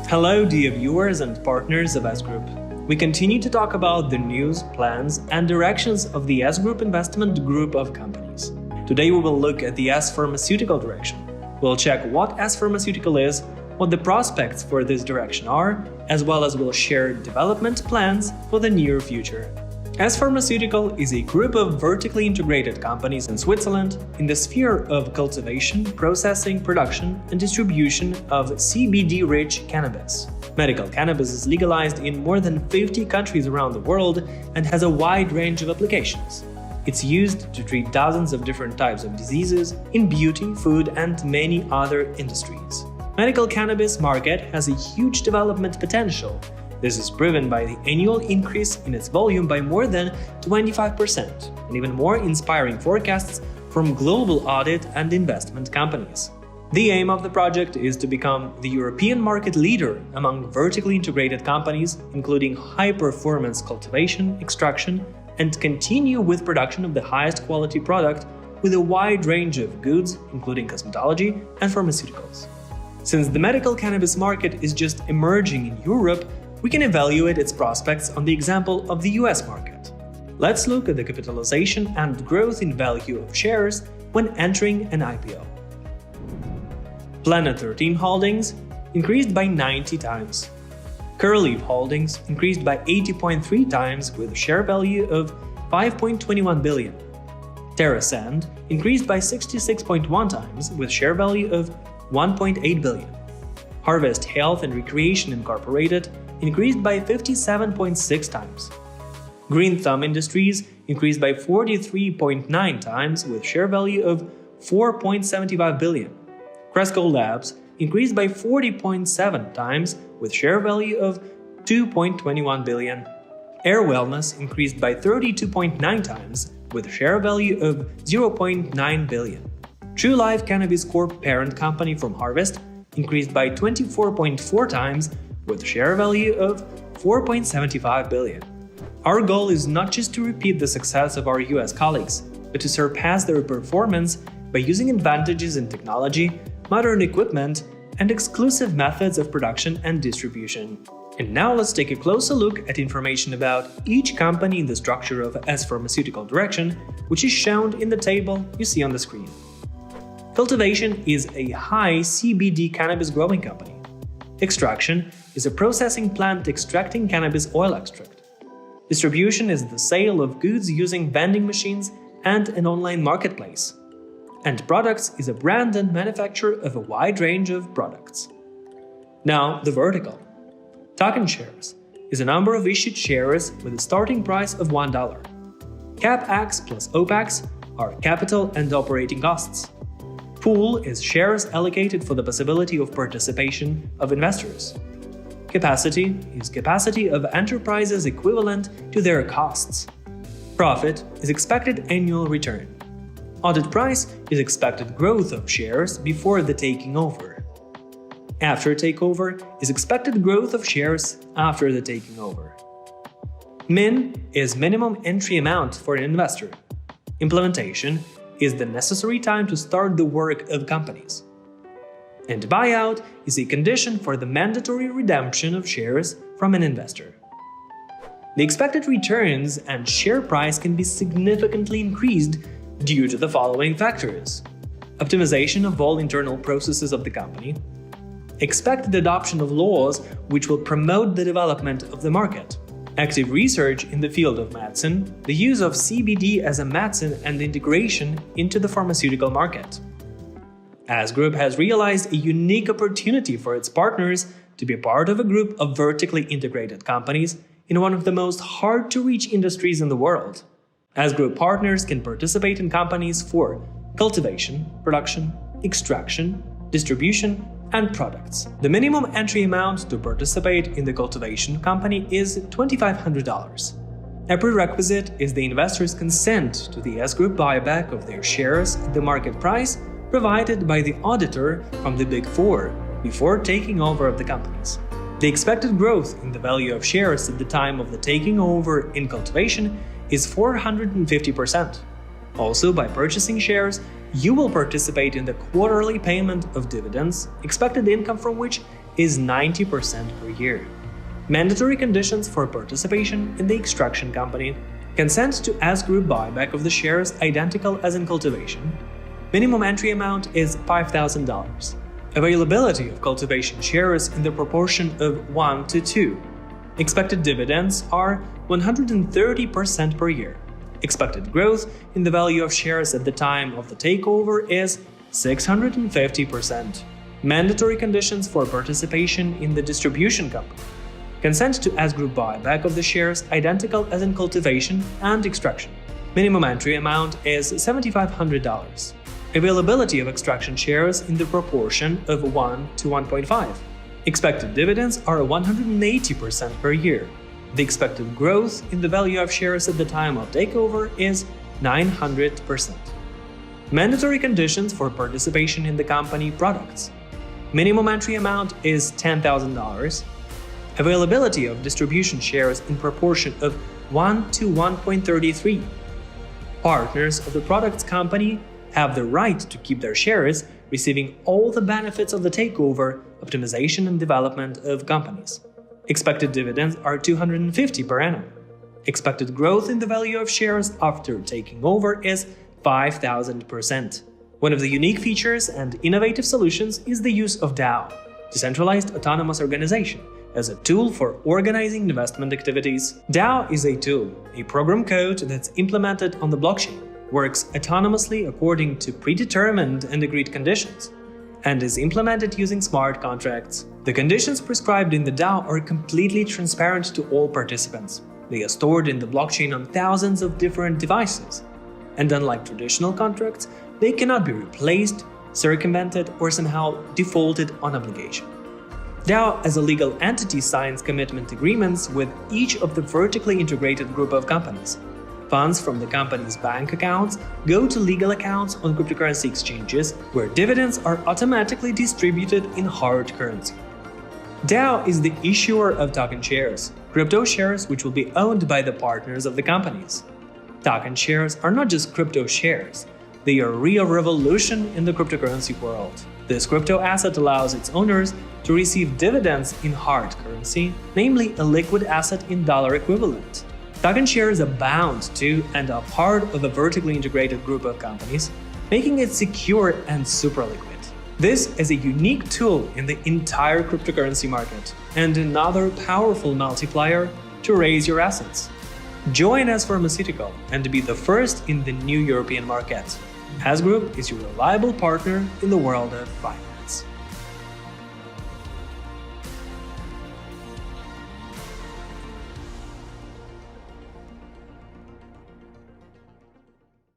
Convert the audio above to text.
Hello, dear viewers and partners of S Group. We continue to talk about the news, plans, and directions of the S Group investment group of companies. Today we will look at the S Pharmaceutical direction. We'll check what S Pharmaceutical is, what the prospects for this direction are, as well as we'll share development plans for the near future. S Pharmaceutical is a group of vertically integrated companies in Switzerland in the sphere of cultivation, processing, production, and distribution of CBD-rich cannabis. Medical cannabis is legalized in more than 50 countries around the world and has a wide range of applications. It's used to treat dozens of different types of diseases in beauty, food, and many other industries. Medical cannabis market has a huge development potential. This is proven by the annual increase in its volume by more than 25%, and even more inspiring forecasts from global audit and investment companies. The aim of the project is to become the European market leader among vertically integrated companies, including high-performance cultivation, extraction, and continue with production of the highest quality product with a wide range of goods, including cosmetology and pharmaceuticals. Since the medical cannabis market is just emerging in Europe, we can evaluate its prospects on the example of the US market. Let's look at the capitalization and growth in value of shares when entering an IPO. Planet 13 Holdings increased by 90 times. Curleaf Holdings increased by 80.3 times with a share value of 5.21 billion. TerraSand increased by 66.1 times with share value of 1.8 billion. Harvest Health and Recreation Incorporated increased by 57.6 times. Green Thumb Industries increased by 43.9 times with share value of 4.75 billion. Cresco Labs increased by 40.7 times with share value of 2.21 billion. Air Wellness increased by 32.9 times with share value of 0.9 billion. True Life Cannabis Corp parent company from Harvest increased by 24.4 times with share value of 4.75 billion. Our goal is not just to repeat the success of our US colleagues, but to surpass their performance by using advantages in technology, modern equipment, and exclusive methods of production and distribution. And now let's take a closer look at information about each company in the structure of S Pharmaceutical direction, which is shown in the table you see on the screen. Cultivation is a high CBD cannabis growing company. Extraction is a processing plant extracting cannabis oil extract. Distribution is the sale of goods using vending machines and an online marketplace. And products is a brand and manufacturer of a wide range of products. Now, the vertical. Token shares is a number of issued shares with a starting price of $1. CapEx plus OpEx are capital and operating costs. Pool is shares allocated for the possibility of participation of investors. Capacity is capacity of enterprises equivalent to their costs. Profit is expected annual return. Audit price is expected growth of shares before the taking over. After takeover is expected growth of shares after the taking over. Min is minimum entry amount for an investor. Implementation is the necessary time to start the work of companies. And buyout is a condition for the mandatory redemption of shares from an investor. The expected returns and share price can be significantly increased due to the following factors: optimization of all internal processes of the company, expected adoption of laws which will promote the development of the market, active research in the field of medicine, the use of CBD as a medicine and integration into the pharmaceutical market. S Group has realized a unique opportunity for its partners to be part of a group of vertically integrated companies in one of the most hard-to-reach industries in the world. S Group partners can participate in companies for cultivation, production, extraction, distribution, and products. The minimum entry amount to participate in the cultivation company is $2,500. A prerequisite is the investor's consent to the S Group buyback of their shares at the market price provided by the auditor from the Big Four before taking over of the companies. The expected growth in the value of shares at the time of the taking over in cultivation is 450%. Also, by purchasing shares, you will participate in the quarterly payment of dividends, expected income from which is 90% per year. Mandatory conditions for participation in the extraction company. Consent to S Group buyback of the shares identical as in cultivation. Minimum entry amount is $5,000. Availability of cultivation shares in the proportion of 1 to 2. Expected dividends are 130% per year. Expected growth in the value of shares at the time of the takeover is 650%. Mandatory conditions for participation in the distribution company. Consent to S Group buyback of the shares identical as in cultivation and extraction. Minimum entry amount is $7,500. Availability of extraction shares in the proportion of 1 to 1.5. Expected dividends are 180% per year. The expected growth in the value of shares at the time of takeover is 900%. Mandatory conditions for participation in the company products. Minimum entry amount is $10,000. Availability of distribution shares in proportion of 1 to 1.33. Partners of the products company have the right to keep their shares, receiving all the benefits of the takeover, optimization and development of companies. Expected dividends are $250 per annum. Expected growth in the value of shares after taking over is 5,000%. One of the unique features and innovative solutions is the use of DAO, Decentralized Autonomous Organization, as a tool for organizing investment activities. DAO is a tool, a program code that's implemented on the blockchain, works autonomously according to predetermined and agreed conditions, and is implemented using smart contracts. The conditions prescribed in the DAO are completely transparent to all participants. They are stored in the blockchain on thousands of different devices, and unlike traditional contracts, they cannot be replaced, circumvented, or somehow defaulted on obligation. DAO as a legal entity signs commitment agreements with each of the vertically integrated group of companies. Funds from the company's bank accounts go to legal accounts on cryptocurrency exchanges, where dividends are automatically distributed in hard currency. DAO is the issuer of token shares, crypto shares which will be owned by the partners of the companies. Token shares are not just crypto shares, they are a real revolution in the cryptocurrency world. This crypto asset allows its owners to receive dividends in hard currency, namely a liquid asset in dollar equivalent. Token shares abound to and are part of a vertically integrated group of companies, making it secure and super liquid. This is a unique tool in the entire cryptocurrency market and another powerful multiplier to raise your assets. Join S Pharmaceutical and be the first in the new European market. S Group is your reliable partner in the world of finance.